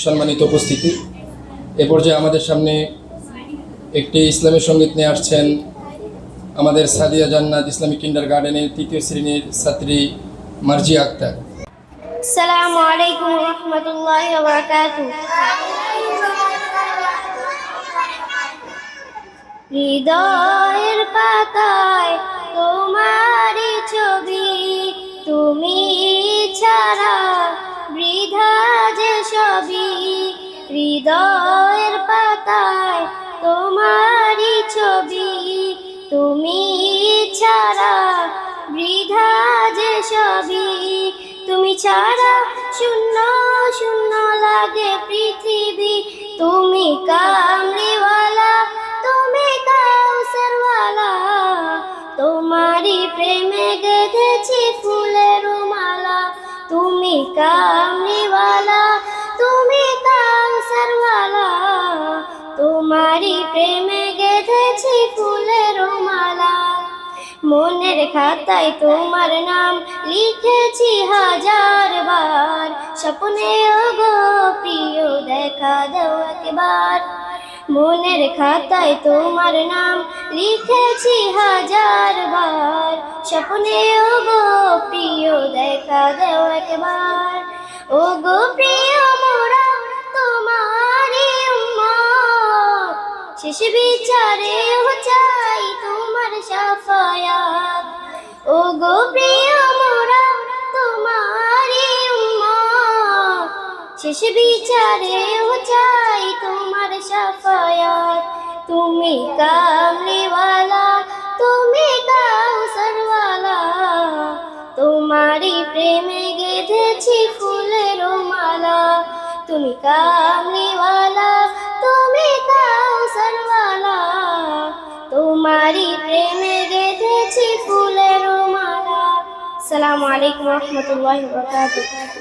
সম্মানিত উপস্থিতি, এ পর্যায়ে আমাদের সামনে একটি ইসলামী সঙ্গীত নিয়ে আসছেন আমাদের সাদিয়া জান্নাত ইসলামিক কিন্ডারগার্টেনের ৩য় শ্রেণীর ছাত্রী মার্জিয়া আক্তার। আসসালামু আলাইকুম ওয়া রাহমাতুল্লাহি ওয়া বারাকাতুহু। হৃদয়ের পাতায় তোমারই ছবি, তুমি ছাড়া বৃথা যে সবই। হৃদয়ের পাতায় তোমারই ছবি, তুমি ছাড়া বৃথা যে সবই। তুমি ছাড়া শূন্য শূন্য লাগে পৃথিবী। তুমি কামলিওয়ালা, তুমি কাউসারওয়ালা, তোমারই প্রেমে গেঁথেছি ফুলের মালা। তুমি কামলিওয়ালা, তুমি কাউসারওয়ালা, তোমারই প্রেমে গেঁথেছি ফুলের মালা। মনের খাতায় তোমার নাম লিখেছি হাজার বার, স্বপ্নে ওগো প্রিয় দেখা দাও একবার। মনের খাতায় তোমার নাম লিখেছি হাজার বার, স্বপ্নে ওগো প্রিয় দেখা দাও একবার। ওগো প্রিয় মোরা তোমারই উম্মত, শেষ বিচারেও চাই তোমার শাফায়াত। ওগো প্রিয় মোরা তোমারই উম্মত, শেষ বিচারেও চাই তোমার শাফায়াত। তুমি কামলিওয়ালা, তুমি কাউসারওয়ালা, তোমারই প্রেমে গেঁথেছি ফুলের মালা। তুমি কামলিওয়ালা, তুমি কাউসারওয়ালা, তোমারই প্রেমে গেঁথেছি ফুলের মালা। আসসালামু আলাইকুম ওয়া রাহমাতুল্লাহি ওয়া বারাকাতুহু।